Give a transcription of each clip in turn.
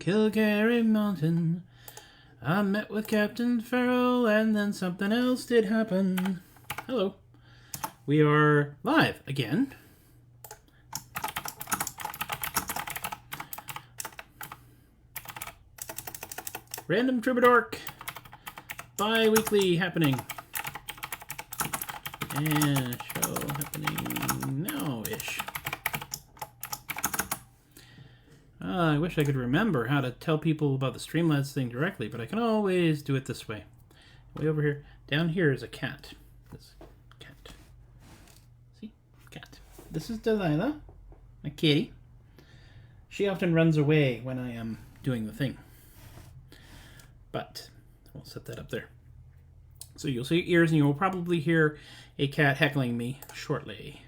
Kilgary Mountain, I met with Captain Farrell, and then something else did happen. Hello. We are live again. Random Troubadour bi-weekly happening. And show happening now-ish. I wish I could remember how to tell people about the Streamlabs thing directly, but I can always do it this way. Way over here. Down here is a cat. This cat. See? Cat. This is Delilah, my kitty. She often runs away when I am doing the thing. But we'll set that up there. So you'll see ears, and you will probably hear a cat heckling me shortly.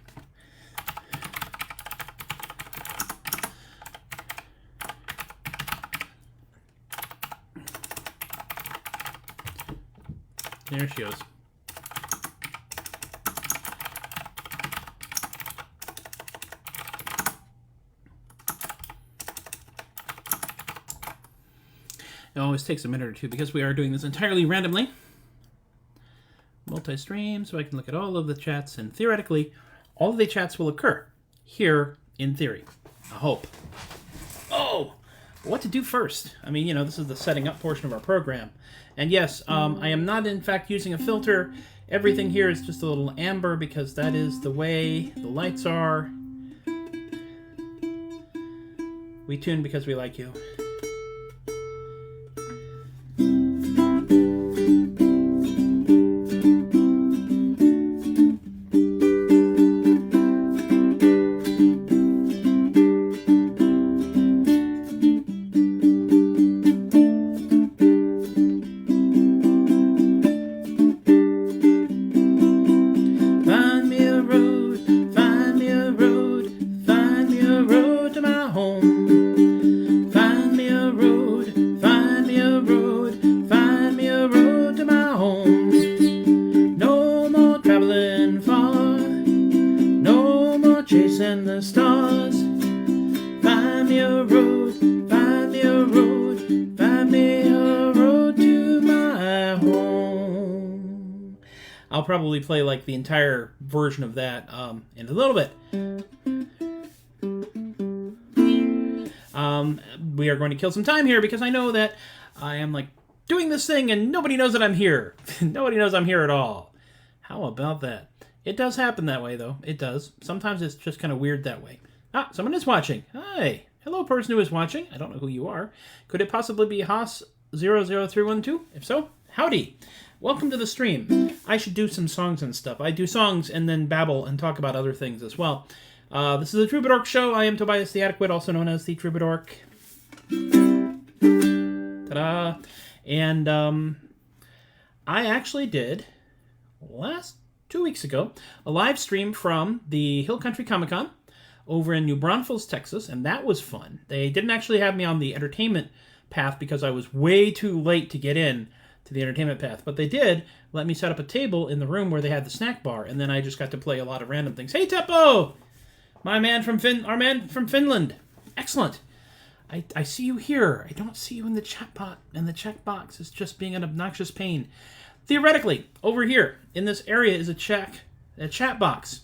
There she goes. It always takes a minute or two because we are doing this entirely randomly. Multi-stream, so I can look at all of the chats, and theoretically, all of the chats will occur here in theory. I hope. Oh! What to do first? I mean, you know, this is the setting up portion of our program. And yes, I am not, in fact, using a filter. Everything here is just a little amber because that is the way the lights are. We tune because we like you. I'll probably play like the entire version of that in a little bit. We are going to kill some time here because I know that I am like doing this thing and nobody knows that I'm here. Nobody knows I'm here at all. How about that? It does happen that way though. It does. Sometimes it's just kind of weird that way. Ah, someone is watching. Hi. Hello, person who is watching. I don't know who you are. Could it possibly be Haas00312? If so, howdy. Welcome to the stream. I should do some songs and stuff. I do songs and then babble and talk about other things as well. This is the Troubadour Show. I am Tobias the Adequate, also known as the Troubadour. Ta-da! And I actually did, 2 weeks ago, a live stream from the Hill Country Comic Con over in New Braunfels, Texas, and that was fun. They didn't actually have me on the entertainment path because I was way too late to get in to the entertainment path, but they did let me set up a table in the room where they had the snack bar, and then I just got to play a lot of random things. Hey, Teppo! Our man from Finland. Excellent. I see you here. I don't see you in the chat bot, and the chat box is just being an obnoxious pain. Theoretically, over here in this area is a chat box.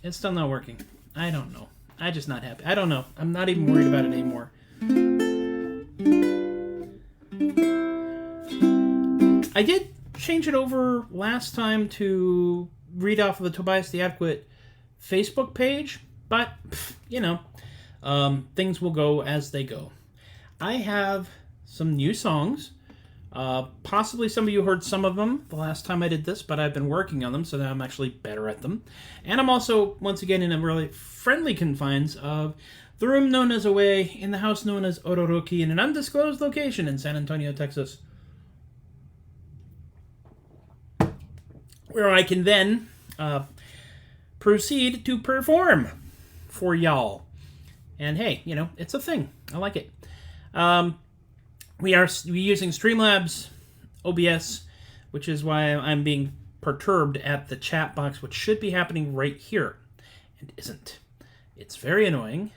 It's still not working. I don't know. I'm just not happy. I don't know. I'm not even worried about it anymore. I did change it over last time to read off of the Tobias the Adequate Facebook page, but, you know, things will go as they go. I have some new songs. Possibly some of you heard some of them the last time I did this, but I've been working on them, so now I'm actually better at them. And I'm also, once again, in a really friendly confines of the room known as Away, in the house known as Odoroki, in an undisclosed location in San Antonio, Texas, where I can then proceed to perform for y'all. And hey, you know, it's a thing. I like it. We're using Streamlabs OBS, which is why I'm being perturbed at the chat box, which should be happening right here, and isn't. It's very annoying.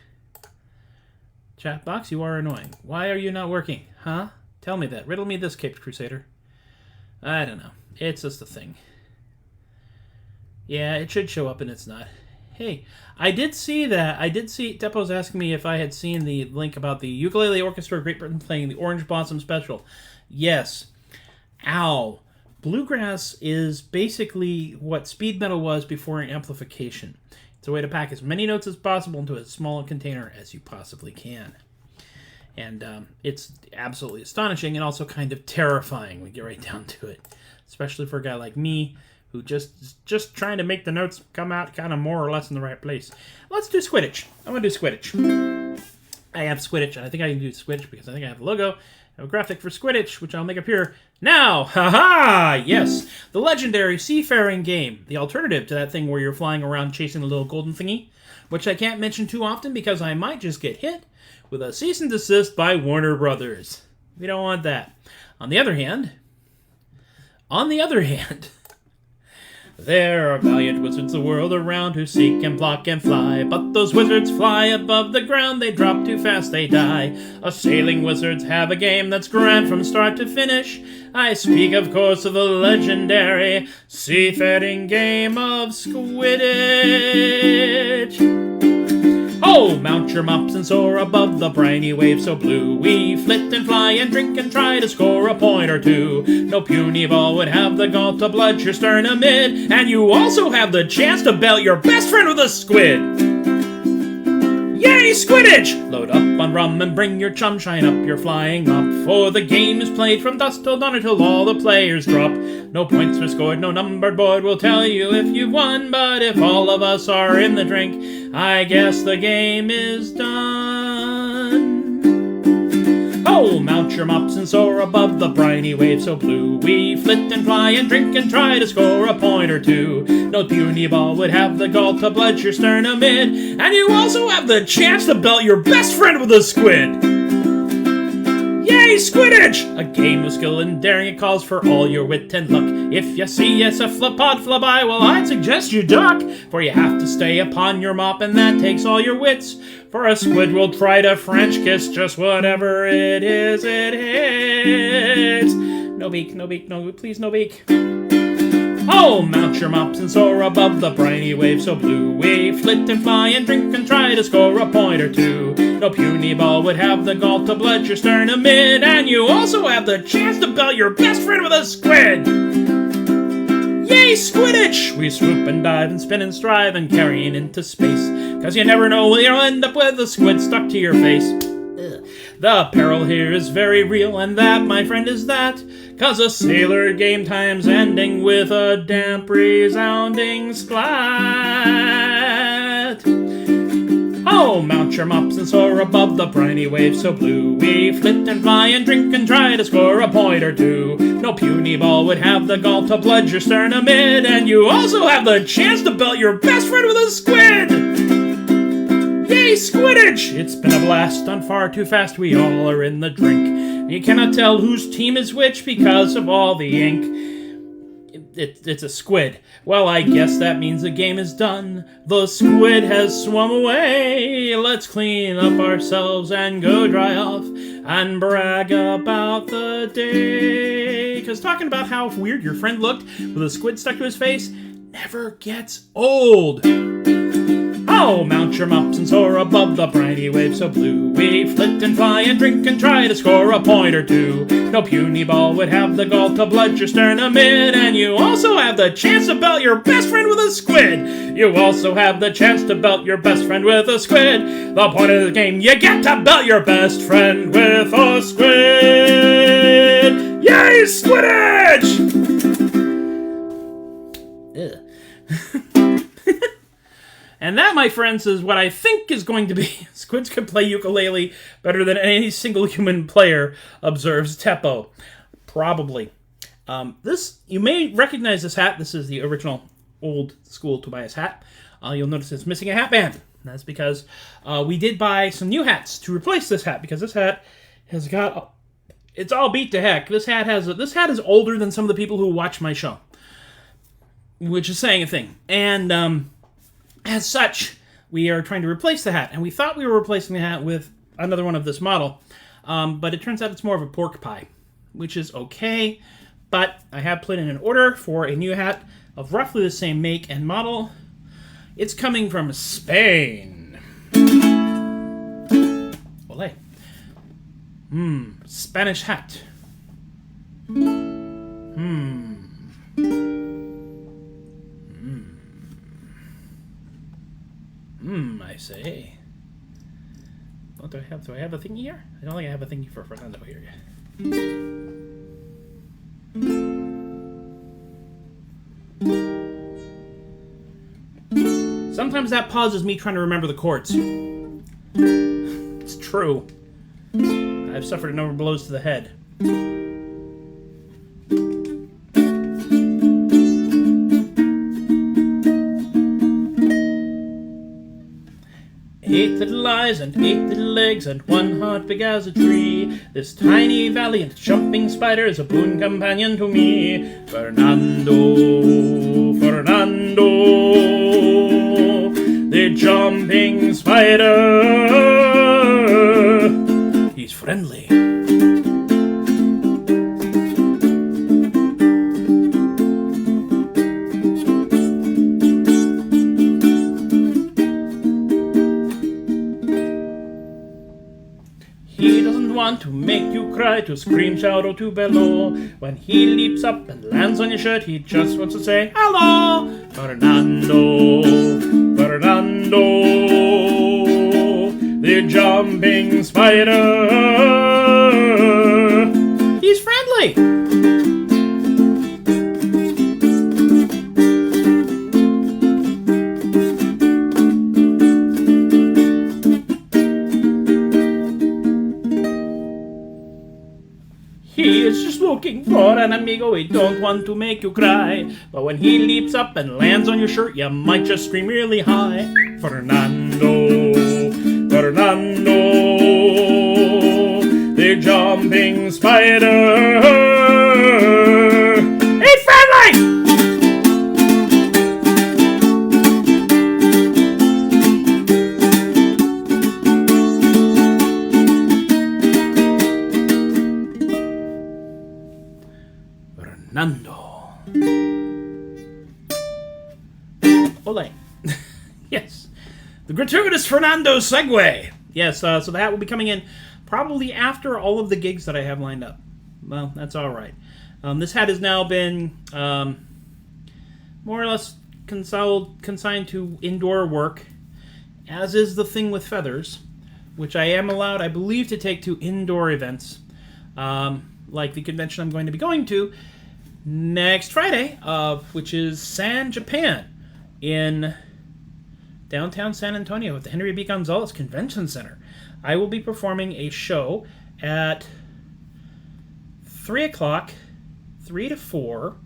Chat box, you are annoying. Why are you not working? Huh? Tell me that. Riddle me this, Caped Crusader. I don't know. It's just a thing. Yeah, it should show up and it's not. Hey, I did see that. I did see... Depo's asking me if I had seen the link about the Ukulele Orchestra of Great Britain playing the Orange Blossom Special. Yes. Ow. Bluegrass is basically what speed metal was before amplification. It's a way to pack as many notes as possible into as small a container as you possibly can. And it's absolutely astonishing and also kind of terrifying when you get right down to it. Especially for a guy like me, who just trying to make the notes come out kind of more or less in the right place. Let's do Squidditch. I'm going to do Squidditch. I have Squidditch, and I think I can do Squidditch because I think I have a logo. I have a graphic for Squidditch, which I'll make appear now. Ha-ha! Yes, the legendary seafaring game. The alternative to that thing where you're flying around chasing a little golden thingy, which I can't mention too often because I might just get hit with a cease and desist by Warner Brothers. We don't want that. On the other hand... There are valiant wizards the world around who seek and block and fly, but those wizards fly above the ground, they drop too fast, they die. Us sailing wizards have a game that's grand from start to finish. I speak, of course, of the legendary seafaring game of Squidditch. Oh, mount your mops and soar above the briny waves so blue. We flit and fly and drink and try to score a point or two. No puny ball would have the gall to bludge your sternum mid. And you also have the chance to belt your best friend with a squid. Yay, Squidditch! Load up on rum and bring your chum, shine up your flying mop. For the game is played from dusk till dawn until all the players drop. No points are scored, no numbered board will tell you if you've won. But if all of us are in the drink, I guess the game is done. Oh, mount your mops and soar above the briny waves so blue. We flit and fly and drink and try to score a point or two. No puny ball would have the gall to bludge your sternum mid. And you also have the chance to belt your best friend with a squid. Yay, Squidditch! A game of skill and daring, it calls for all your wit and luck. If you see a cephalopod fly by, well, I'd suggest you duck. For you have to stay upon your mop, and that takes all your wits. For a squid will try to French kiss just whatever it is it hits. No beak, no beak, no, please, no beak. Oh, mount your mops and soar above the briny waves so blue. We flit and fly and drink and try to score a point or two. No puny ball would have the gall to bludge your sternum mid. And you also have the chance to belt your best friend with a squid. Yay, Squidditch! We swoop and dive and spin and strive and carrying into space. 'Cause you never know when you'll end up with a squid stuck to your face. The peril here is very real, and that, my friend, is that. 'Cause a sailor game time's ending with a damp, resounding splat. Oh, mount your mops and soar above the briny waves so blue. We flit and fly and drink and try to score a point or two. No puny ball would have the gall to bludge your sternum mid. And you also have the chance to belt your best friend with a squid. Yay, Squidditch! It's been a blast, done far too fast, we all are in the drink. You cannot tell whose team is which because of all the ink. It's a squid. Well, I guess that means the game is done. The squid has swum away. Let's clean up ourselves and go dry off and brag about the day. 'Cause talking about how weird your friend looked with a squid stuck to his face never gets old. Oh, mount your mops and soar above the briny waves so blue. We flit and fly and drink and try to score a point or two. No puny ball would have the gall to bludge your sternum mid. And you also have the chance to belt your best friend with a squid. You also have the chance to belt your best friend with a squid. The point of the game, you get to belt your best friend with a squid. Yay, Squidditch! And that, my friends, is what I think is going to be. Squids can play ukulele better than any single human player, observes Teppo. Probably. You may recognize this hat. This is the original old school Tobias hat. You'll notice it's missing a hat band. That's because we did buy some new hats to replace this hat, because this hat has got... It's all beat to heck. This hat is older than some of the people who watch my show, which is saying a thing. And as such, we are trying to replace the hat, and we thought we were replacing the hat with another one of this model. But it turns out it's more of a pork pie, which is okay. But I have put in an order for a new hat of roughly the same make and model. It's coming from Spain. Olé. Spanish hat. I say. What do I have? Do I have a thingy here? I don't think I have a thingy for Fernando here yet. Sometimes that pauses me trying to remember the chords. It's true. I've suffered a number of blows to the head. Eight little eyes and 8 little legs and 1 heart big as a tree. This tiny valiant jumping spider is a boon companion to me. Fernando, Fernando, the jumping spider. He's friendly. He doesn't want to make you cry, to scream, shout, or to bellow. When he leaps up and lands on your shirt, he just wants to say, hello! Fernando, Fernando, the jumping spider. He's friendly! He is just looking for an amigo, he don't want to make you cry. But when he leaps up and lands on your shirt, you might just scream really high. Fernando, Fernando, the jumping spider. He's friendly! Fernando. Ole. Yes. The gratuitous Fernando segue. Yes, so the hat will be coming in probably after all of the gigs that I have lined up. Well, that's all right. This hat has now been more or less consigned to indoor work, as is the thing with feathers, which I am allowed, I believe, to take to indoor events, like the convention I'm going to be going to next Friday, which is San Japan in downtown San Antonio at the Henry B. Gonzalez Convention Center. I will be performing a show at 3 o'clock, 3 to 4,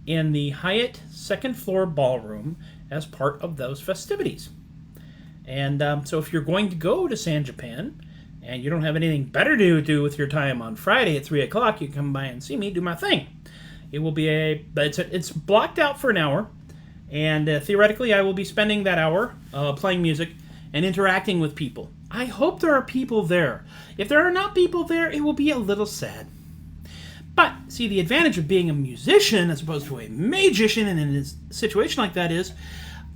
in the Hyatt second floor ballroom as part of those festivities. And so if you're going to go to San Japan and you don't have anything better to do with your time on Friday at 3 o'clock, you can come by and see me do my thing. It will be it's blocked out for an hour, and theoretically I will be spending that hour playing music and interacting with people. I hope there are people there. If there are not people there, it will be a little sad. But, see, the advantage of being a musician as opposed to a magician in a situation like that is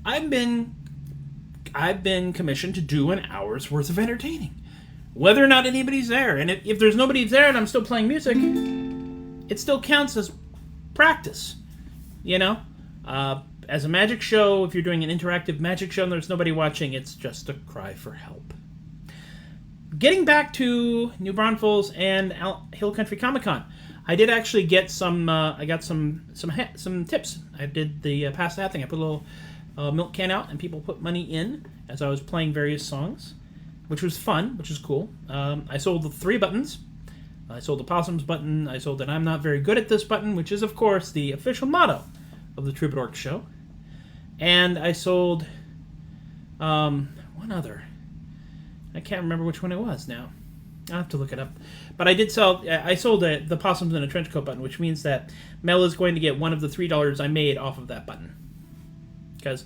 I've been commissioned to do an hour's worth of entertaining, whether or not anybody's there. And if there's nobody there and I'm still playing music, it still counts as practice, you know? As a magic show, if you're doing an interactive magic show and there's nobody watching, it's just a cry for help. Getting back to New Braunfels and Hill Country Comic Con, I did actually get some. I got some tips. I did the pass that thing. I put a little milk can out, and people put money in as I was playing various songs, which was fun, which is cool. I sold the 3 buttons. I sold the Possums button. I sold an I'm not very good at this button, which is, of course, the official motto of the Troubadour Show. And I sold one other. I can't remember which one it was now. I'll have to look it up. But I sold the Possums in a Trench Coat button, which means that Mel is going to get one of the $3 I made off of that button. Because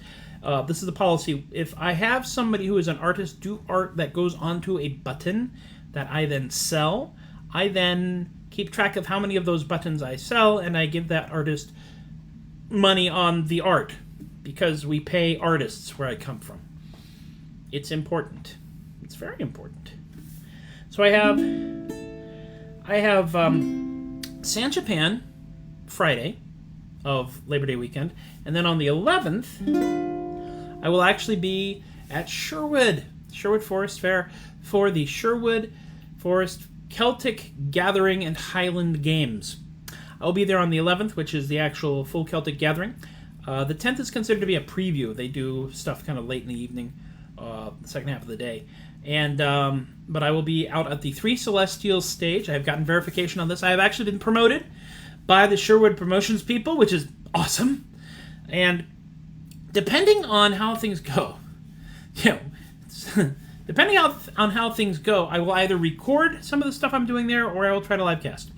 This is the policy. If I have somebody who is an artist do art that goes onto a button that I then sell, I then keep track of how many of those buttons I sell, and I give that artist money on the art, because we pay artists where I come from. It's important. It's very important. So I have San Japan Friday of Labor Day weekend, and then on the 11th, I will actually be at Sherwood Forest Fair for the Sherwood Forest Celtic Gathering and Highland Games. I'll be there on the 11th, which is the actual full Celtic Gathering. The 10th is considered to be a preview. They do stuff kind of late in the evening, the second half of the day. And but I will be out at the Three Celestials stage. I have gotten verification on this. I have actually been promoted by the Sherwood Promotions people, which is awesome. And depending on how things go, depending on how things go, I will either record some of the stuff I'm doing there, or I will try to livecast.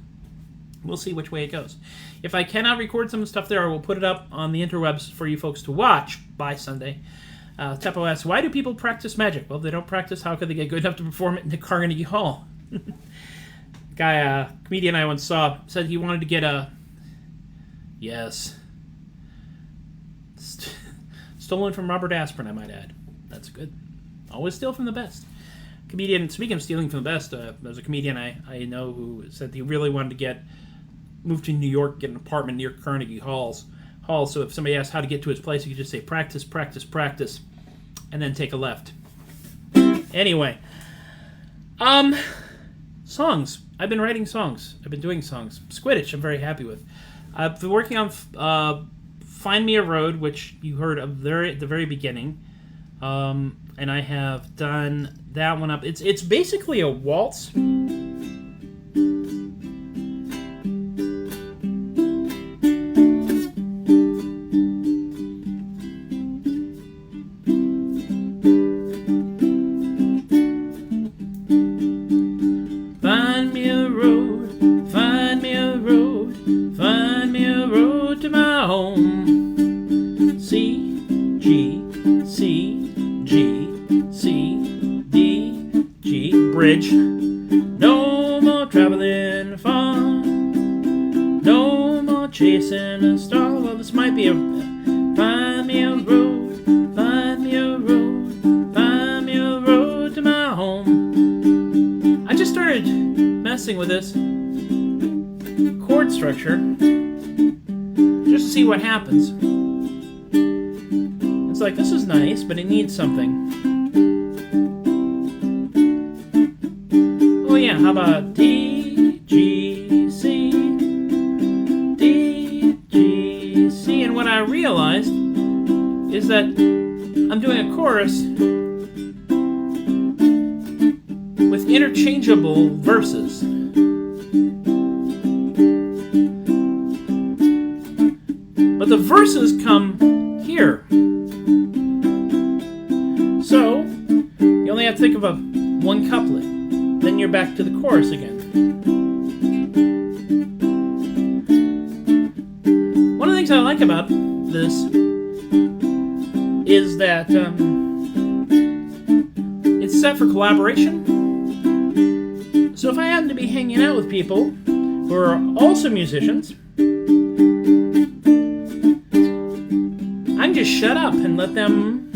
We'll see which way it goes. If I cannot record some stuff there, I will put it up on the interwebs for you folks to watch by Sunday. Teppo asks, why do people practice magic? Well, if they don't practice, how could they get good enough to perform it in the Carnegie Hall? Guy, comedian I once saw, said he wanted to get a... Yes. Stolen from Robert Aspirin, I might add. That's good. Always steal from the best. Comedian, speaking of stealing from the best, there's a comedian I know who said he really wanted to move to New York, get an apartment near Carnegie Hall. So if somebody asked how to get to his place, he could just say, practice, practice, practice, and then take a left. Anyway. Songs. I've been writing songs. I've been doing songs. Squidditch, I'm very happy with. I've been working on Find Me a Road, which you heard at the very beginning. And I have done that one up. It's basically a waltz. Find me a road, find me a road, find me a road to my home. C, G, C, G, C, D, G, bridge. No more traveling far, no more chasing a star. Well, this might be a... Find me a road, find me a road, find me a road to my home. I just started messing with this chord structure just to see what happens. It's like, this is nice, but it needs something. Oh yeah, how about D, G, C, D, G, C. And what I realized is that I'm doing a chorus with interchangeable verses. But the verses come here. So, you only have to think of one couplet. Then you're back to the chorus again. One of the things I like about this is that it's set for collaboration. So if I happen to be hanging out with people who are also musicians, I can just shut up and let them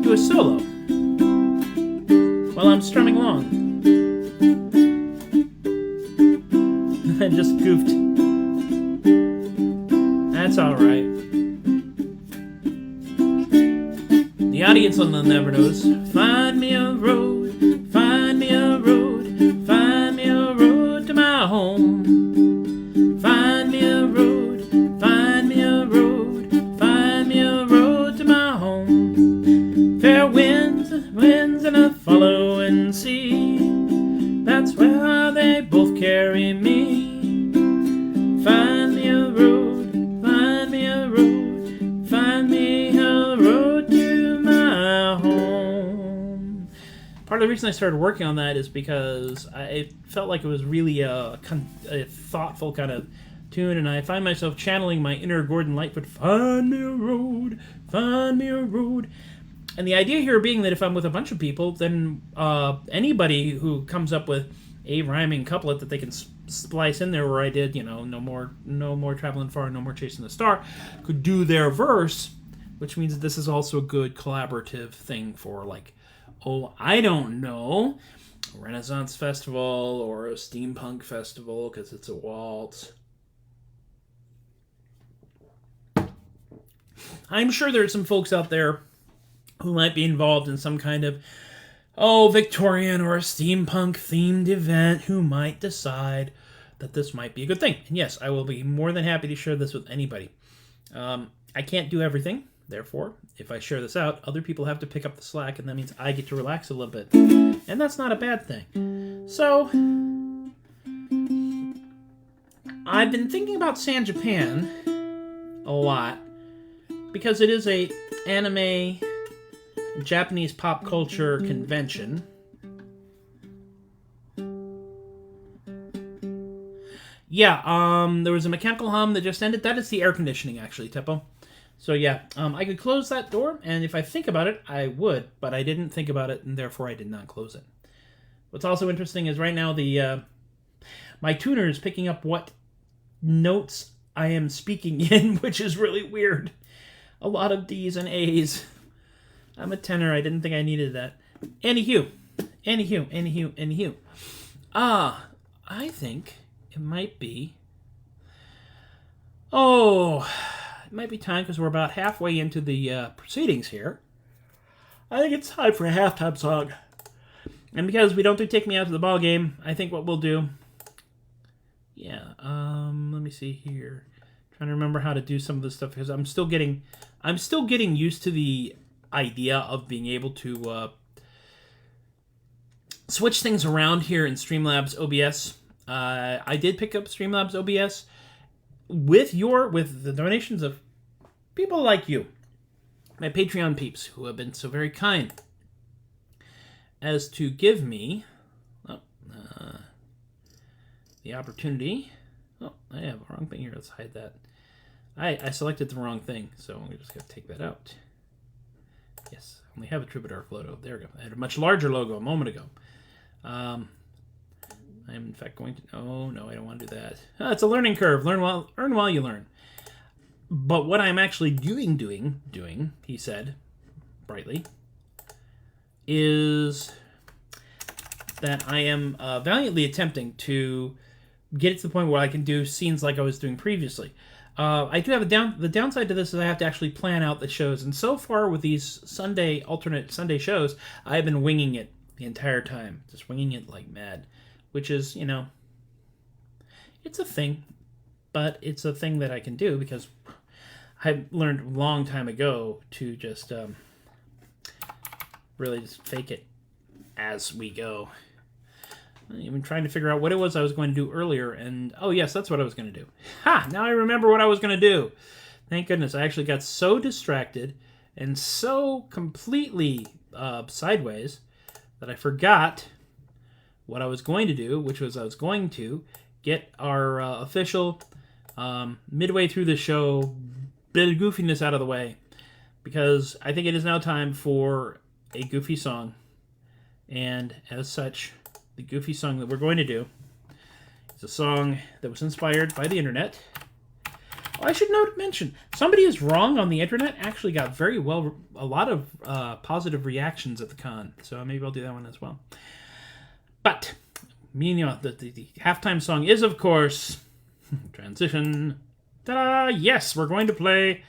do a solo while I'm strumming along. I just goofed. That's alright. The audience on the never knows. Find me a road, find me a road, find me a road to my home. Find me a road, find me a road, find me a road to my home. Fair winds and a following sea, that's where they both carry me. Find me a road, find me a road, find me a road to my home. Part of the reason I started working on that is because I felt like it was really a thoughtful kind of tune, and I find myself channeling my inner Gordon Lightfoot, find me a road, find me a road. And the idea here being that if I'm with a bunch of people, then anybody who comes up with a rhyming couplet that they can splice in there where I did, no more traveling far, no more chasing the star, could do their verse, which means that this is also a good collaborative thing for, like, I don't know, a Renaissance festival or a steampunk festival because it's a waltz. I'm sure there are some folks out there who might be involved in some kind of Victorian or a steampunk themed event who might decide that this might be a good thing. And yes, I will be more than happy to share this with anybody. I can't do everything. Therefore, if I share this out, other people have to pick up the slack, and that means I get to relax a little bit. And that's not a bad thing. So, I've been thinking about San Japan a lot because it is a anime Japanese pop culture convention. Yeah, there was a mechanical hum that just ended. That is the air conditioning, actually, Teppo. So yeah, I could close that door, and if I think about it, I would, but I didn't think about it, and therefore I did not close it. What's also interesting is right now my tuner is picking up what notes I am speaking in, which is really weird. A lot of D's and A's. I'm a tenor. I didn't think I needed that. Anywho. I think it might be... it might be time, because we're about halfway into the proceedings here. I think it's time for a halftime song. And because we don't do Take Me Out to the Ball Game, I think what we'll do... Yeah, let me see here. Trying to remember how to do some of this stuff, because I'm still getting used to the idea of being able to switch things around here in Streamlabs OBS. I did pick up Streamlabs OBS with the donations of people like you, my Patreon peeps, who have been so very kind as to give me the opportunity. I have a wrong thing here. Let's hide that. I selected the wrong thing, so we just got to take that out. Yes, I only have a Troubadour logo. There we go. I had a much larger logo a moment ago. I'm in fact going to... Oh, no, I don't want to do that. It's a learning curve. Learn while you learn. But what I'm actually doing, he said, brightly, is that I am valiantly attempting to get it to the point where I can do scenes like I was doing previously. I do have the downside to this is I have to actually plan out the shows, and so far with these alternate Sunday shows, I've been winging it the entire time, just winging it like mad, which is, it's a thing, but it's a thing that I can do because I learned a long time ago to just really just fake it as we go. I've been trying to figure out what it was I was going to do earlier, and oh yes, that's what I was going to do. Ha! Now I remember what I was going to do. Thank goodness, I actually got so distracted and so completely sideways that I forgot what I was going to do, which was I was going to get our official midway through the show bit of goofiness out of the way, because I think it is now time for a goofy song, and as such, the goofy song that we're going to do is a song that was inspired by the internet. I should mention, somebody is wrong on the internet actually got a lot of positive reactions at the con, so maybe I'll do that one as well. But, the halftime song is, of course, transition. Ta-da! Yes, we're going to play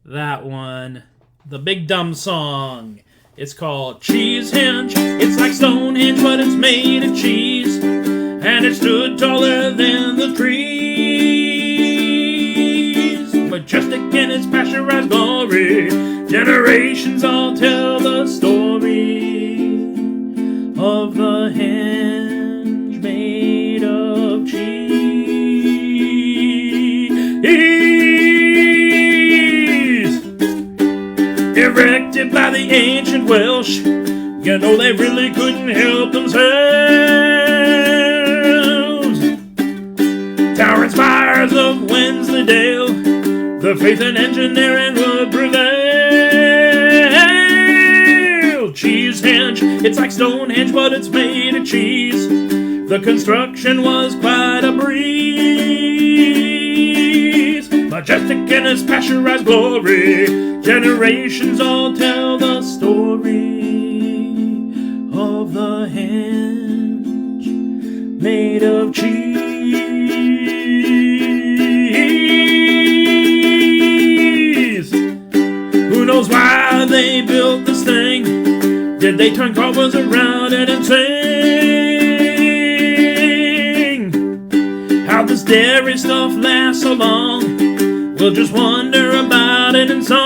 that one, the Big Dumb Song. It's called Cheese Hinge. It's like Stonehenge, but it's made of cheese, and it stood taller than the trees. Majestic in its pasteurized glory, generations all tell the story of the henge made of cheese. Erected by the ancient Welsh, they really couldn't help themselves. Towering spires of dale. The faith in engineering would prevail. Cheese henge, it's like Stonehenge, but it's made of cheese. The construction was quite a breeze. Majestic in its pasteurized glory, generations all tell the story of the henge made of cheese. Who knows why they built this thing? Did they turn cobbles around it and sing? How this dairy stuff lasts so long? We'll just wonder about it in song.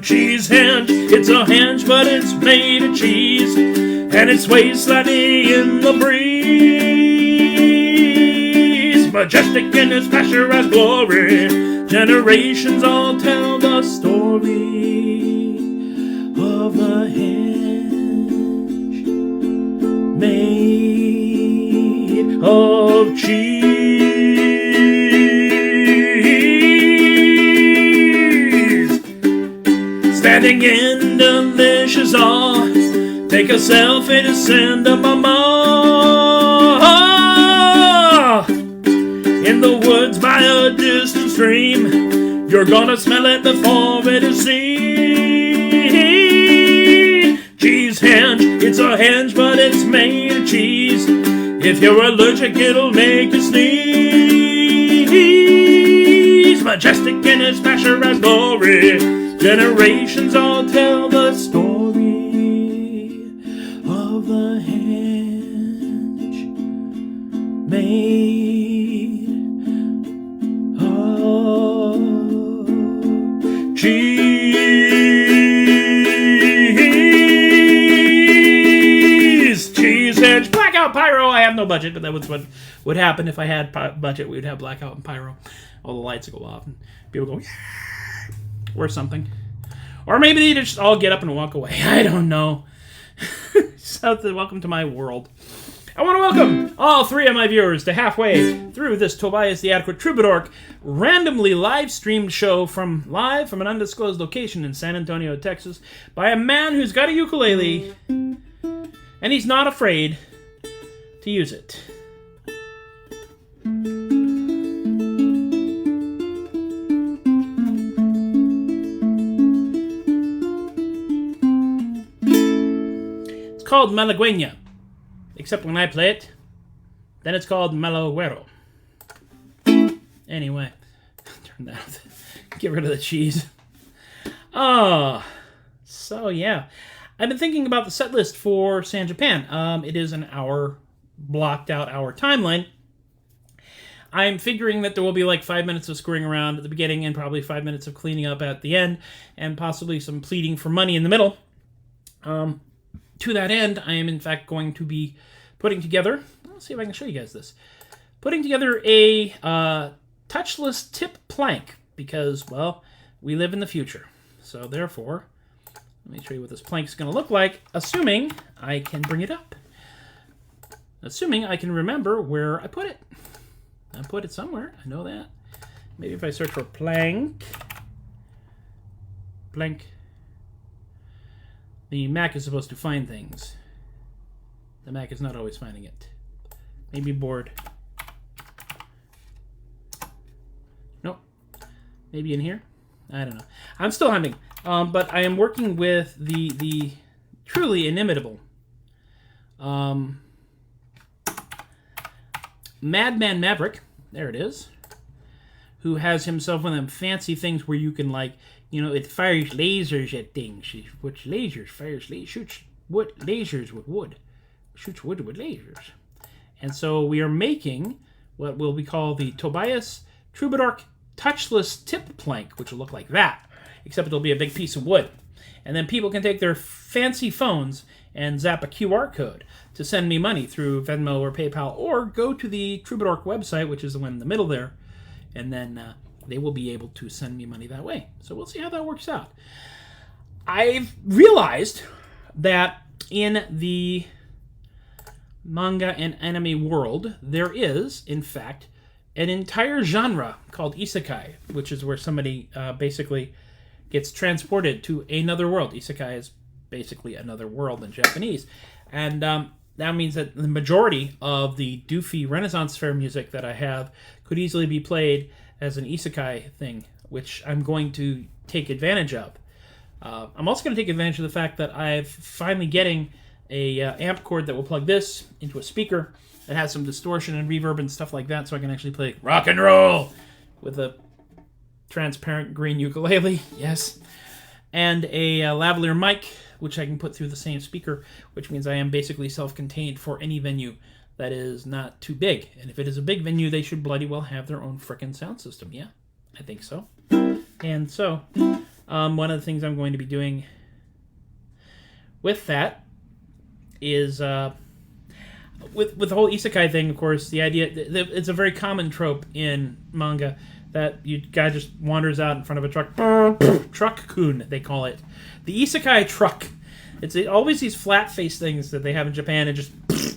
Cheese henge, it's a henge, but it's made of cheese, and it sways slightly in the breeze. Majestic in its pasteurized glory, generations all tell the story of the henge made of cheese. Standing in delicious awe, take a selfie to send up a maw. In the woods by a distant stream, you're gonna smell it before it is seen. Cheese henge, it's a henge, but it's made of cheese. If you're allergic, it'll make you sneeze. Majestic in its pasteurized glory, generations all tell the story of the henge made of cheese. Cheese henge, blackout pyro. I have no budget, but that was what would happen if I had budget. We would have blackout and pyro. All the lights would go off and people go, yeah, or something. Or maybe they just all get up and walk away. I don't know. So, welcome to my world. I want to welcome all three of my viewers to halfway through this Tobias the Adequate Troubadour randomly live streamed show live from an undisclosed location in San Antonio, Texas, by a man who's got a ukulele and he's not afraid to use it. Called Malagueña, except when I play it, then it's called Malaguero. Anyway, turn that off. Get rid of the cheese. So yeah, I've been thinking about the set list for San Japan. It is an hour, blocked out hour timeline. I'm figuring that there will be like 5 minutes of screwing around at the beginning and probably 5 minutes of cleaning up at the end and possibly some pleading for money in the middle. To that end, I am in fact going to be putting together, let's see if I can show you guys this, putting together a touchless tip plank because, well, we live in the future. So therefore, let me show you what this plank is going to look like, assuming I can bring it up. Assuming I can remember where I put it. I put it somewhere, I know that. Maybe if I search for plank. The Mac is supposed to find things. The Mac is not always finding it. Maybe bored. Nope. Maybe in here? I don't know. I'm still hunting. But I am working with the truly inimitable Madman Maverick. There it is. Who has himself one of them fancy things where you can, like, you know, it fires lasers at things. Which lasers? Shoots wood, lasers with wood. Shoots wood with lasers. And so we are making what will be called the Tobias Troubadour touchless tip plank, which will look like that, except it'll be a big piece of wood. And then people can take their fancy phones and zap a QR code to send me money through Venmo or PayPal, or go to the Troubadour website, which is the one in the middle there, and then they will be able to send me money that way. So we'll see how that works out. I've realized that in the manga and anime world, there is, in fact, an entire genre called isekai, which is where somebody basically gets transported to another world. Isekai is basically another world in Japanese. And that means that the majority of the doofy Renaissance Fair music that I have could easily be played as an isekai thing, which I'm going to take advantage of. I'm also going to take advantage of the fact that I'm finally getting a amp cord that will plug this into a speaker that has some distortion and reverb and stuff like that, so I can actually play rock and roll with a transparent green ukulele, yes, and a lavalier mic, which I can put through the same speaker, which means I am basically self-contained for any venue that is not too big. And if it is a big venue, they should bloody well have their own frickin' sound system. Yeah, I think so. And so, one of the things I'm going to be doing with that is, with the whole isekai thing, of course, the idea, it's a very common trope in manga that you guy just wanders out in front of a truck. Truck-kun, they call it. The isekai truck. It's always these flat-faced things that they have in Japan and just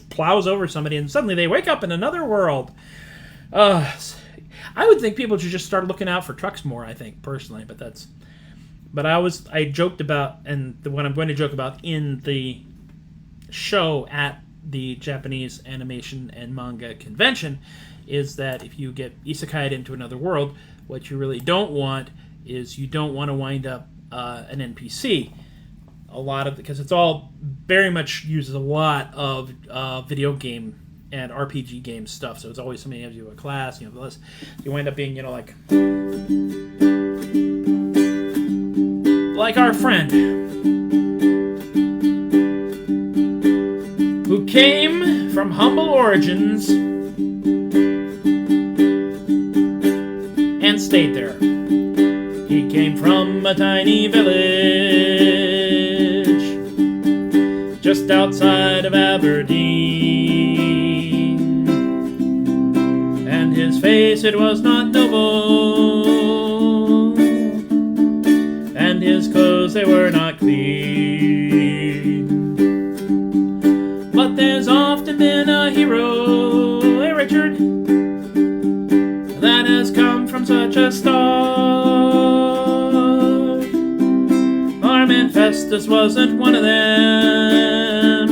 plows over somebody and suddenly they wake up in another world. I would think people should just start looking out for trucks more, I think, personally, but I joked about, and what I'm going to joke about in the show at the Japanese Animation and Manga Convention is that if you get isekai'd into another world, what you really don't want is you don't want to wind up an NPC. Because it's all very much uses a lot of video game and RPG game stuff, so it's always somebody gives you a class, you wind up being, like our friend who came from humble origins and stayed there. He came from a tiny village just outside of Aberdeen, and his face, it was not noble, and his clothes, they were not clean. But there's often been a hero, hey Richard, that has come from such a start. Armin Festus wasn't one of them.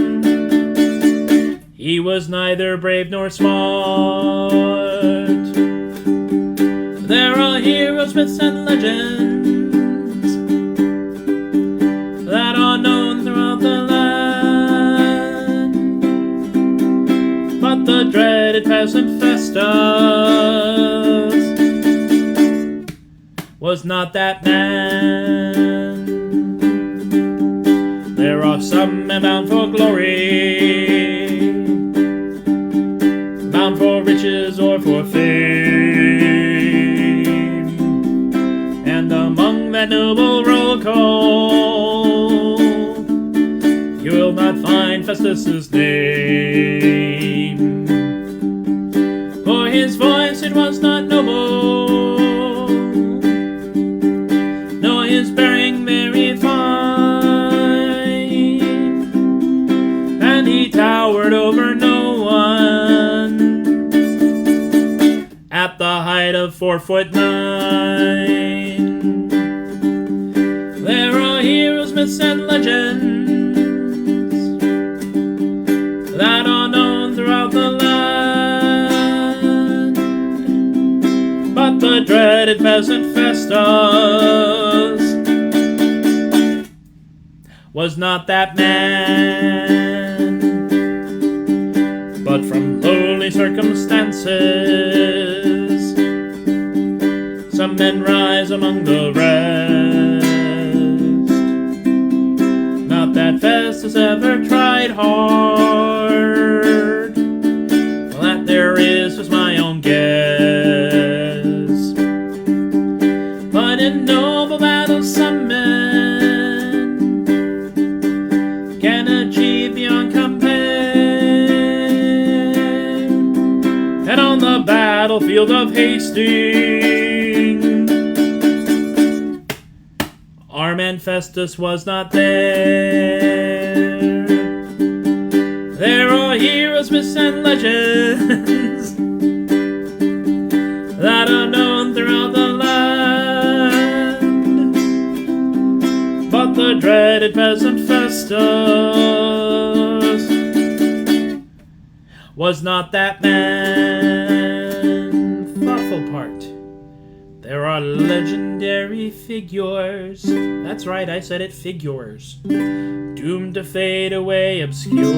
He was neither brave nor smart. There are heroes, myths, and legends that are known throughout the land, but the dreaded peasant Festus was not that man. There are some men bound for glory, bound for riches or for fame, and among that noble roll call you will not find Festus's name, for his voice, it was not noble, nor his bearing very fine, and he towered over no one at the height of 4'9". There are heroes, myths, and legends that are known throughout the land, but the dreaded peasant Festus was not that man. But from lowly circumstances some men rise among the rest. Not that Festus ever tried hard, well, that there is was my own guess. But in noble battles some men can achieve beyond compare, and on the battlefield of Hastings Armin Festus was not there. There are heroes, myths, and legends dreaded peasant Festus was not that man. Thoughtful part. There are legendary figures. That's right, I said it, figures. Doomed to fade away, obscure.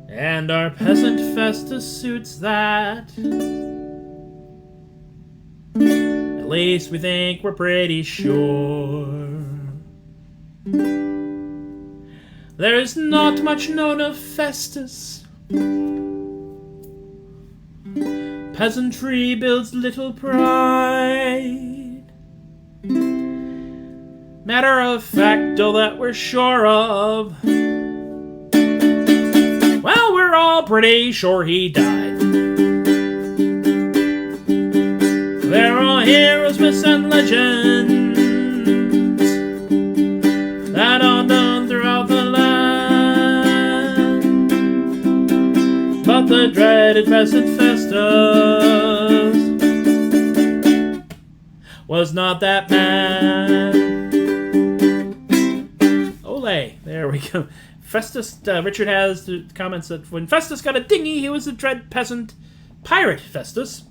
And our peasant Festus suits that. At least we think we're pretty sure. There is not much known of Festus. Peasantry builds little pride. Matter of fact, all that we're sure of. Well, we're all pretty sure he died. There are heroes, myths, and legends that are known throughout the land. But the dreaded peasant Festus was not that man. Ole, there we go. Festus, Richard has comments that when Festus got a dinghy, he was a dread peasant pirate Festus.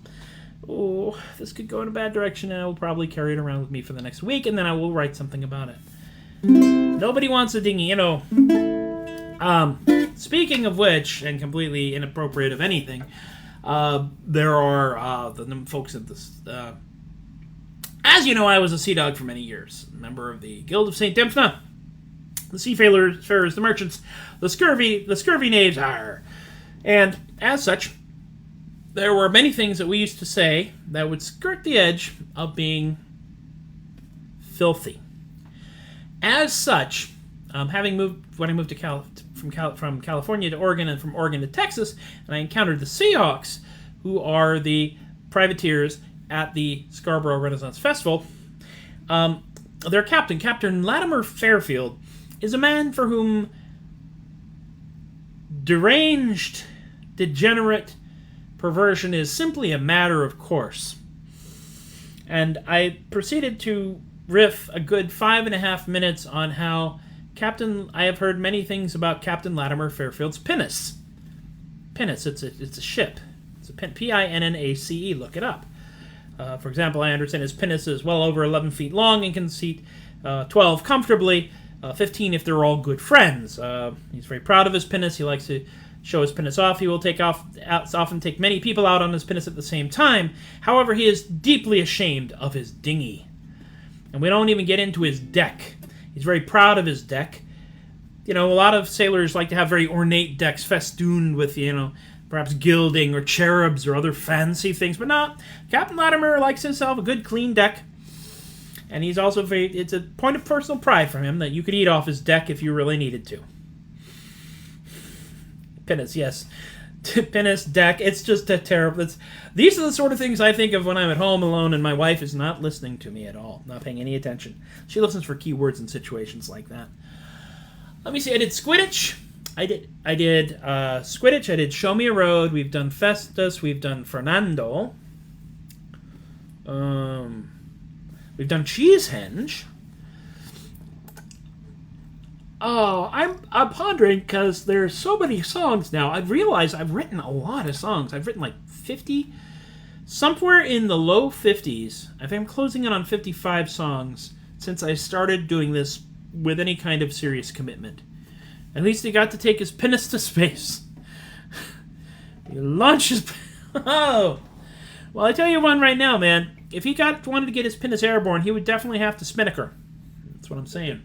Oh, this could go in a bad direction, and I will probably carry it around with me for the next week, and then I will write something about it. Nobody wants a dinghy, you know. Speaking of which, and completely inappropriate of anything, there are the folks at this. As you know, I was a sea dog for many years, member of the Guild of St. Dymphna, the seafarers, the merchants, the scurvy knaves are, and as such, there were many things that we used to say that would skirt the edge of being filthy. As such, when I moved to from California to Oregon and from Oregon to Texas, and I encountered the Seahawks, who are the privateers at the Scarborough Renaissance Festival. Their captain, Captain Latimer Fairfield, is a man for whom deranged, degenerate perversion is simply a matter of course. And I proceeded to riff a good 5.5 minutes on how I have heard many things about Captain Latimer Fairfield's pinnace. Pinnace, it's a ship. It's a P-I-N-N-A-C-E, look it up. For example, I understand his pinnace is well over 11 feet long and can seat 12 comfortably, 15 if they're all good friends. He's very proud of his pinnace. He likes to show his pinnace off. He will often take many people out on his pinnace at the same time. However, he is deeply ashamed of his dinghy. And we don't even get into his deck. He's very proud of his deck. You know, a lot of sailors like to have very ornate decks festooned with, perhaps gilding or cherubs or other fancy things. But no, Captain Latimer likes himself a good clean deck. And he's also it's a point of personal pride for him that you could eat off his deck if you really needed to. Pinnace, yes. Pinnace, deck, it's just a terrible... These are the sort of things I think of when I'm at home alone and my wife is not listening to me at all, not paying any attention. She listens for keywords in situations like that. Let me see, I did Squidditch. I did Squidditch, I did Show Me a Road, we've done Festus, we've done Fernando. We've done Cheesehenge. Oh, I'm pondering because there's so many songs now. I've realized I've written a lot of songs. I've written like 50, somewhere in the low 50s. I think I'm closing in on 55 songs since I started doing this with any kind of serious commitment. At least he got to take his pinnace to space. He launched his... Oh! Well, I tell you one right now, man. If he wanted to get his pinnace airborne, he would definitely have to spinnaker. That's what I'm saying.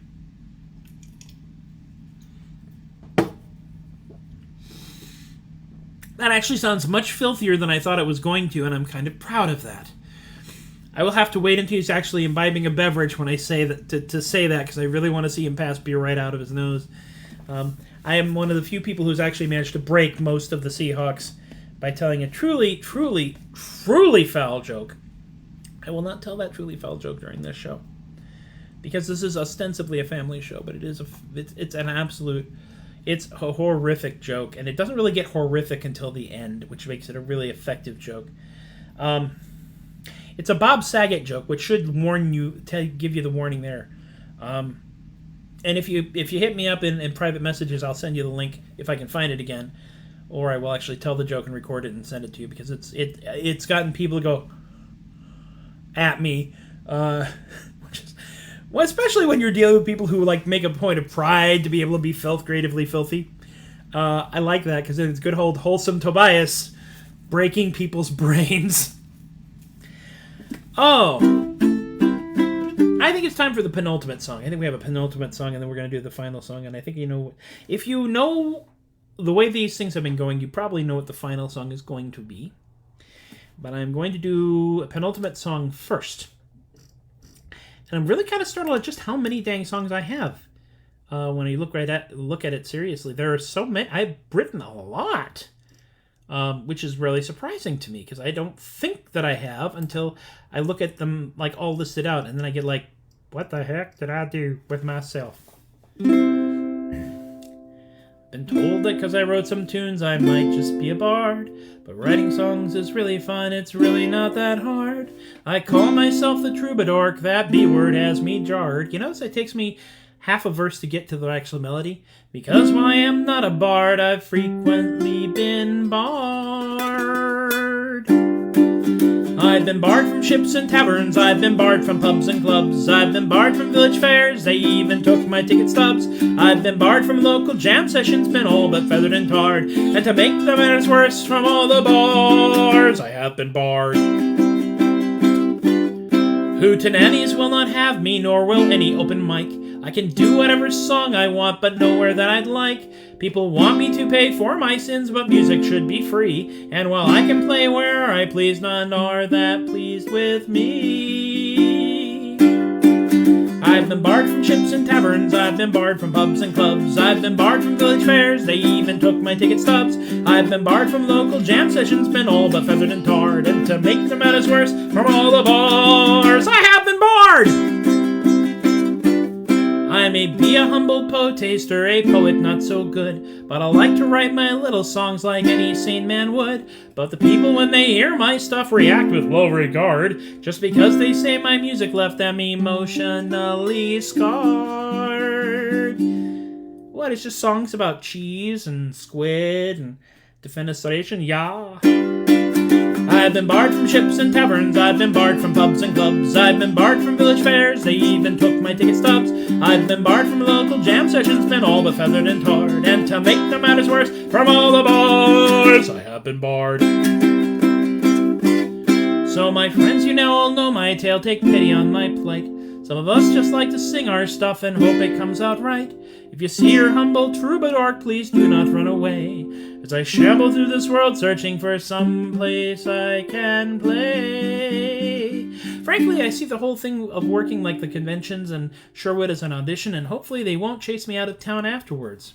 That actually sounds much filthier than I thought it was going to, and I'm kind of proud of that. I will have to wait until he's actually imbibing a beverage when I say that to say that, because I really want to see him pass beer right out of his nose. I am one of the few people who's actually managed to break most of the Seahawks by telling a truly, truly, truly foul joke. I will not tell that truly foul joke during this show, because this is ostensibly a family show, but it's an absolute... It's a horrific joke, and it doesn't really get horrific until the end, which makes it a really effective joke. It's It's a Bob Saget joke, which should warn you, give you the warning there. And if you hit me up in private messages, I'll send you the link if I can find it again, or I will actually tell the joke and record it and send it to you, because it's gotten people to go at me, which is, well, especially when you're dealing with people who like make a point of pride to be able to be creatively filthy. I like that because it's good old wholesome Tobias breaking people's brains. Oh, I think it's time for the penultimate song. I think we have a penultimate song, and then we're going to do the final song. And I think, if you know the way these things have been going, you probably know what the final song is going to be. But I'm going to do a penultimate song first. And I'm really kind of startled at just how many dang songs I have. When I look at it seriously, there are so many. I've written a lot, which is really surprising to me, because I don't think that I have until I look at them like all listed out, and then I get like, what the heck did I do with myself? Been told that because I wrote some tunes I might just be a bard, but writing songs is really fun, it's really not that hard. I call myself the troubadour, that B word has me jarred. So it takes me half a verse to get to the actual melody, because while I am not a bard, I've frequently been barred. I've been barred from ships and taverns, I've been barred from pubs and clubs, I've been barred from village fairs, they even took my ticket stubs. I've been barred from local jam sessions, been all but feathered and tarred, and to make the matters worse, from all the bars I have been barred. Hootenannies will not have me, nor will any open mic. I can do whatever song I want, but nowhere that I'd like. People want me to pay for my sins, but music should be free. And while I can play where I please, none are that pleased with me. I've been barred from ships and taverns, I've been barred from pubs and clubs, I've been barred from village fairs, they even took my ticket stubs. I've been barred from local jam sessions, been all but feathered and tarred, and to make the matters worse, from all the bars I have been barred. I may be a humble poetaster, a poet not so good, but I like to write my little songs like any sane man would. But the people, when they hear my stuff, react with low regard, just because they say my music left them emotionally scarred. What, it's just songs about cheese and squid and defenestration? Yeah. I've been barred from ships and taverns, I've been barred from pubs and clubs, I've been barred from village fairs, they even took my ticket stubs. I've been barred from local jam sessions, been all but feathered and tarred, and to make the matters worse, from all the bars I have been barred. So my friends, you now all know my tale, take pity on my plight. Some of us just like to sing our stuff and hope it comes out right. If you see your humble troubadour, please do not run away, as I shamble through this world searching for some place I can play. Frankly, I see the whole thing of working like the conventions and Sherwood as an audition, and hopefully they won't chase me out of town afterwards.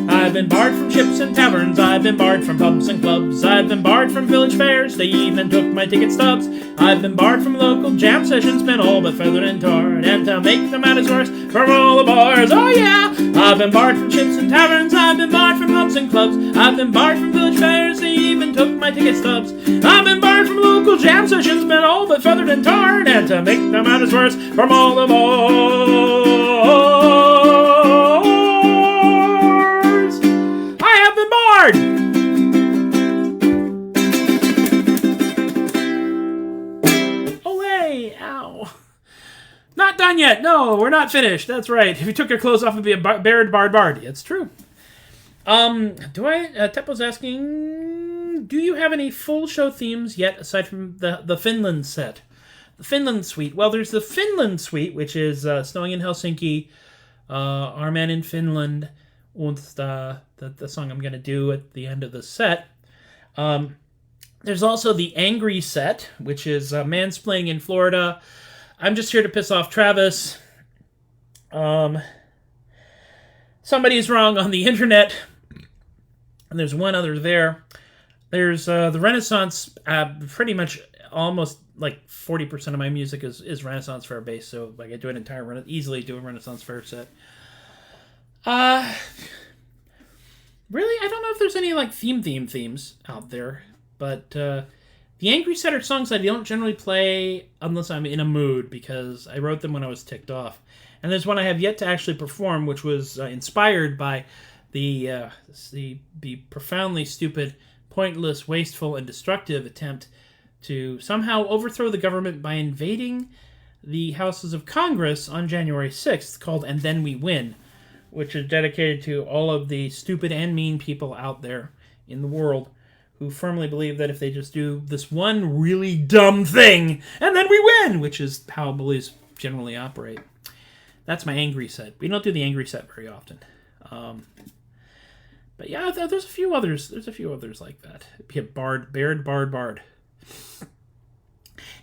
I've been barred from ships and taverns, I've been barred from pubs and clubs, I've been barred from village fairs, they even took my ticket stubs. I've been barred from local jam sessions, been all but feathered and tarred, and to make the matters worse, from all the bars, oh yeah! I've been barred from ships and taverns, I've been barred from pubs and clubs, I've been barred from village fairs, they even took my ticket stubs. I've been barred from local jam sessions, been all but feathered and tarred, and to make the matters worse, from all the bars I have been barred! Olay! Ow. Not done yet. No, we're not finished. That's right. If you took your clothes off, it'd be a bard. It's true. Teppo's asking, do you have any full show themes yet, aside from the Finland set? The Finland suite. Well, there's the Finland suite, which is Snowing in Helsinki, Our Man in Finland, and the song I'm going to do at the end of the set. There's also the Angry set, which is Mansplaining in Florida, I'm Just Here to Piss Off Travis, Somebody's Wrong on the Internet, and there's one other there. There's the Renaissance, pretty much almost like 40% of my music is Renaissance Fair based, so like I do an easily do a Renaissance Fair set. Really, I don't know if there's any like themes out there, but the The angry set are songs I don't generally play unless I'm in a mood, because I wrote them when I was ticked off. And there's one I have yet to actually perform, which was inspired by the profoundly stupid, pointless, wasteful, and destructive attempt to somehow overthrow the government by invading the Houses of Congress on January 6th, called And Then We Win, which is dedicated to all of the stupid and mean people out there in the world who firmly believe that if they just do this one really dumb thing, and then we win, which is how bullies generally operate. That's my angry set. We don't do the angry set very often. But yeah, there's a few others. There's a few others like that. Be a bard, baird, bard.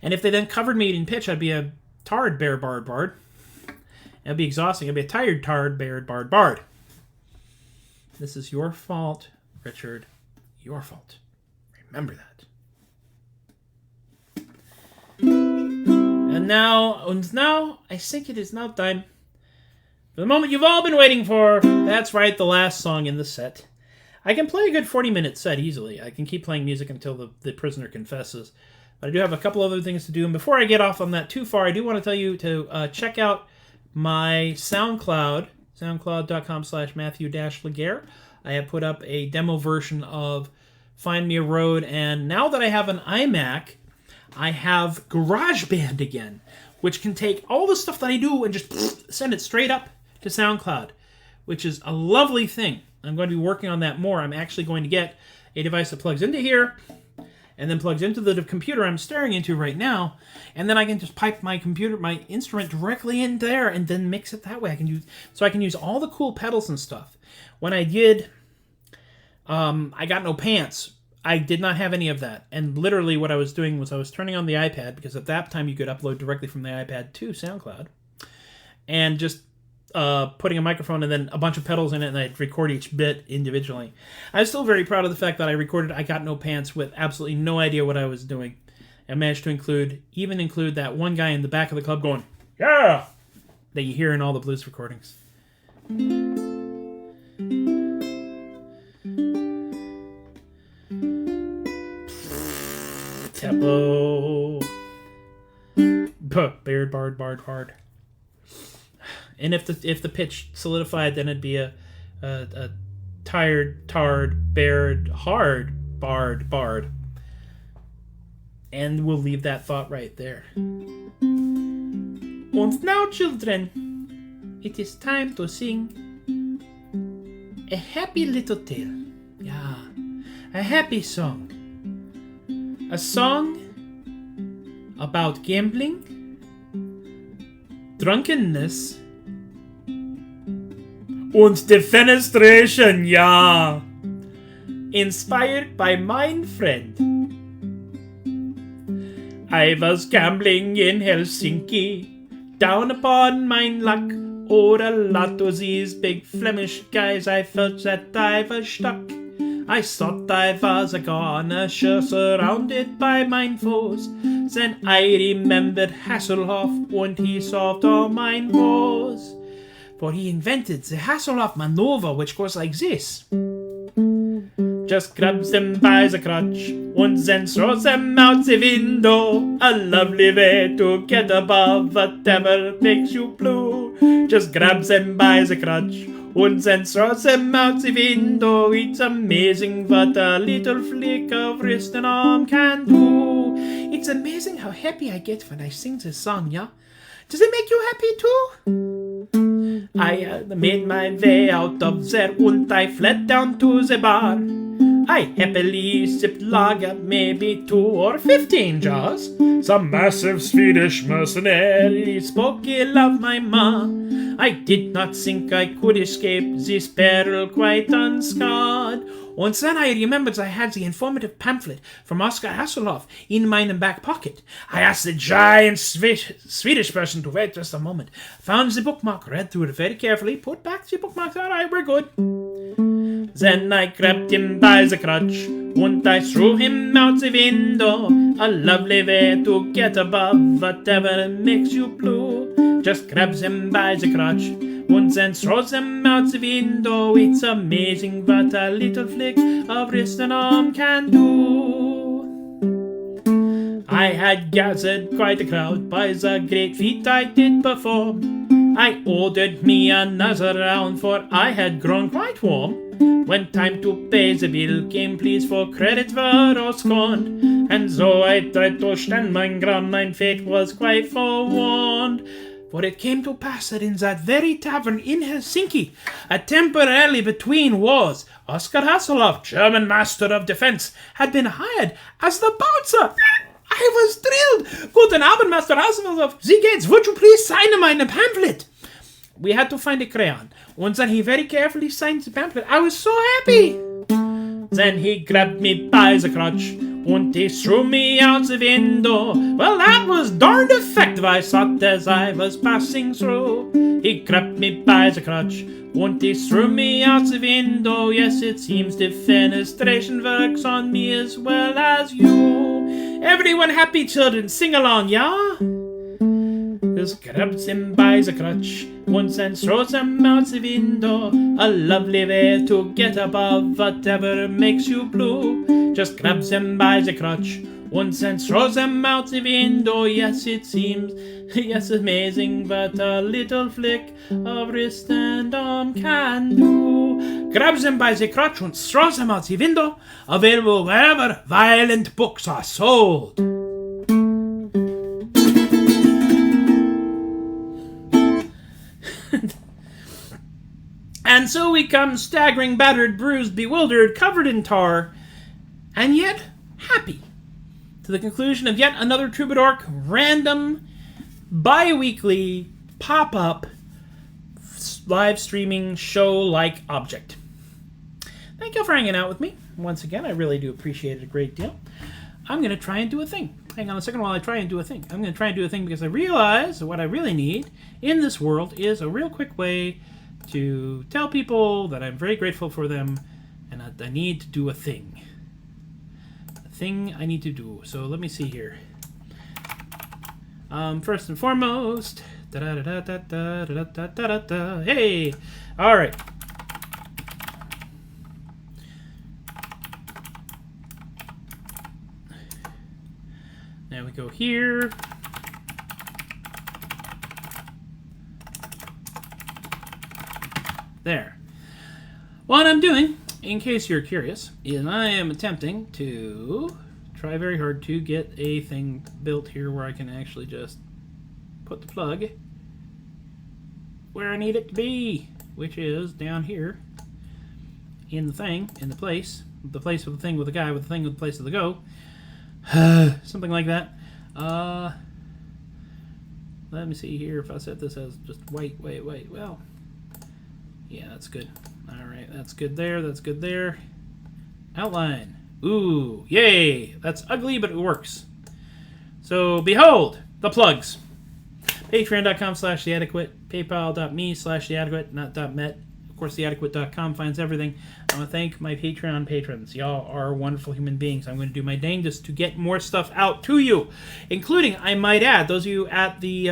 And if they then covered me in pitch, I'd be a tarred, bear, bard. It'd be exhausting. I'd be a tired, tarred, baird, bard. This is your fault, Richard. Your fault. Remember that. And now, I think it is now time for the moment you've all been waiting for. That's right, the last song in the set. I can play a good 40-minute set easily. I can keep playing music until the prisoner confesses. But I do have a couple other things to do. And before I get off on that too far, I do want to tell you to check out my SoundCloud, soundcloud.com/Matthew-Laguerre. I have put up a demo version of Find Me a Road, and now that I have an iMac, I have GarageBand again, which can take all the stuff that I do and just send it straight up to SoundCloud, which is a lovely thing. I'm going to be working on that more. I'm actually going to get a device that plugs into here, and then plugs into the computer I'm staring into right now, and then I can just pipe my instrument directly in there, and then mix it that way. I can use all the cool pedals and stuff. When I did, I Got No Pants, I did not have any of that, and literally what I was doing was I was turning on the iPad, because at that time you could upload directly from the iPad to SoundCloud, and just putting a microphone and then a bunch of pedals in it, and I'd record each bit individually. I'm still very proud of the fact that I recorded I Got No Pants with absolutely no idea what I was doing. I managed to include that one guy in the back of the club going, "Yeah!" that you hear in all the blues recordings. Tempo. Baird, bard. And if the pitch solidified, then it'd be a tired, tarred, baird, hard, bard. And we'll leave that thought right there. And now, children, it is time to sing a happy little tale. Yeah, a happy song. A song about gambling, drunkenness, and defenestration, yeah. Inspired by mein friend. I was gambling in Helsinki, down upon mein luck. Or a lot of these big Flemish guys, I felt that I was stuck. I thought I was a goner, sure surrounded by mine foes. Then I remembered Hasselhoff, and he solved all mine woes. For he invented the Hasselhoff maneuver, which goes like this. Just grabs them by the crotch, and then throws them out the window. A lovely way to get above whatever makes you blue. Just grabs them by the crotch, and then throws them out the window. It's amazing what a little flick of wrist and arm can do. It's amazing how happy I get when I sing this song, yeah? Does it make you happy too? I made my way out of there, and I fled down to the bar. I happily sipped lager, maybe 2 or 15 jars. Some massive Swedish mercenary spoke ill of my ma. I did not think I could escape this peril quite unscarred. And then I remembered I had the informative pamphlet from Oscar Hasselhoff in my back pocket. I asked the giant Swedish person to wait just a moment. Found the bookmark, read through it very carefully, put back the bookmark. All right, we're good. Then I grabbed him by the crotch, and I threw him out the window. A lovely way to get above whatever makes you blue. Just grabs him by the crotch, and then throws him out the window. It's amazing what a little flick of wrist and arm can do. I had gathered quite a crowd by the great feat I did perform. I ordered me another round, for I had grown quite warm. When time to pay the bill came, pleas for credit were all scorned. And though I tried to stand my ground, my fate was quite forewarned. For it came to pass that in that very tavern in Helsinki, temporarily between wars, Oscar Hasselhoff, German master of defense, had been hired as the bouncer. I was thrilled. Guten Abend, Master Hasselhoff. Sie geht's. Would you please sign meine pamphlet? We had to find a crayon. And then he very carefully signed the pamphlet. I was so happy. Then he grabbed me by the crotch and he threw me out the window. Well, that was darned effective, I thought, as I was passing through. He grabbed me by the crotch and he threw me out the window. Yes, it seems defenestration works on me as well as you. Everyone happy, children, sing along, yeah? Just grabs him by the crotch once and throws him out the window. A lovely way to get above whatever makes you blue. Just grabs him by the crotch once and throws him out the window. Yes, it seems, yes, amazing, but a little flick of wrist and arm can do. Grabs him by the crotch and throws him out the window. Available wherever violent books are sold. And so we come staggering, battered, bruised, bewildered, covered in tar, and yet happy, to the conclusion of yet another Troubadour random, bi-weekly, pop-up, live streaming show-like object. Thank you for hanging out with me. Once again, I really do appreciate it a great deal. I'm going to try and do a thing. Hang on a second while I try and do a thing. I'm going to try and do a thing because I realize that what I really need in this world is a real quick way to tell people that I'm very grateful for them and that I need to do a thing. A thing I need to do. So let me see here. First and foremost, hey, all right. Now we go here. There. What I'm doing, in case you're curious, is I am attempting to try very hard to get a thing built here where I can actually just put the plug where I need it to be, which is down here in the thing, in the place with the thing with the guy, with the thing with the place of the go. Something like that. Let me see here if I set this as just white. Well, yeah, that's good. Alright, that's good there, that's good there. Outline. Ooh, yay! That's ugly, but it works. So, behold, the plugs. Patreon.com/theadequate, PayPal.me/theadequate, not .met. Of course, theadequate.com finds everything. I want to thank my Patreon patrons. Y'all are wonderful human beings. I'm going to do my dangest to get more stuff out to you, including, I might add, those of you at the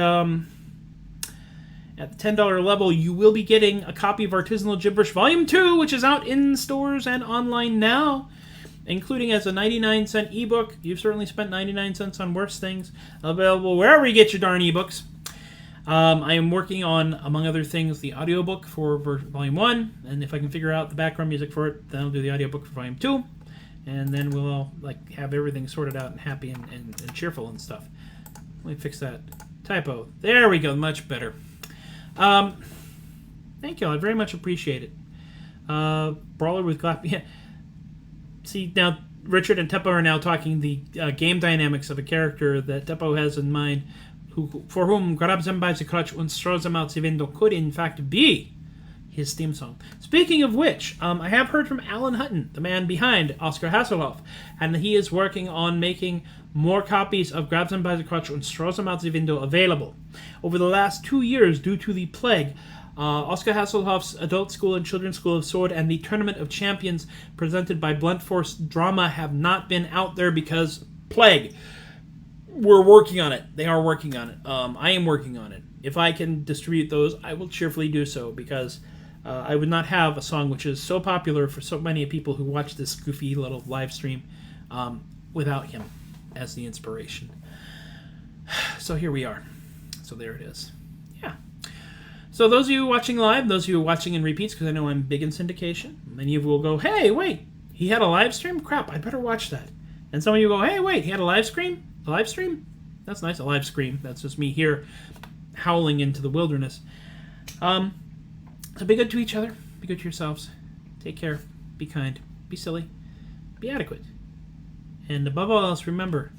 $10 level, you will be getting a copy of Artisanal Gibberish Volume 2, which is out in stores and online now, including as a 99-cent ebook. You've certainly spent 99 cents on worse things. Available wherever you get your darn ebooks. I am working on, among other things, the audiobook for Volume 1, and if I can figure out the background music for it, then I'll do the audiobook for Volume 2, and then we'll all, have everything sorted out and happy and cheerful and stuff. Let me fix that typo. There we go, much better. Thank you, I very much appreciate it. Brawler with Glock. Yeah. See, now Richard and Teppo are now talking the game dynamics of a character that Teppo has in mind, for whom grabs him by the crotch and throws him out the window could in fact be his theme song. Speaking of which, I have heard from Alan Hutton, the man behind Oscar Hasselhoff, and he is working on making more copies of Grabs Him by the Crotch and Throws Him Out the Window available. Over the last 2 years, due to the plague, Oscar Hasselhoff's Adult School and Children's School of Sword and the Tournament of Champions presented by Blunt Force Drama have not been out there because plague. We're working on it. They are working on it. I am working on it. If I can distribute those, I will cheerfully do so, because I would not have a song which is so popular for so many people who watch this goofy little live stream without him as the inspiration. So here we are. So there it is. Yeah. So those of you watching live, those of you watching in repeats, because I know I'm big in syndication, many of you will go, hey, wait, he had a live stream? Crap, I better watch that. And some of you go, hey, wait, he had a live stream? A live stream? That's nice, a live scream. That's just me here howling into the wilderness. So be good to each other. Be good to yourselves. Take care. Be kind. Be silly. Be adequate. And above all else, remember,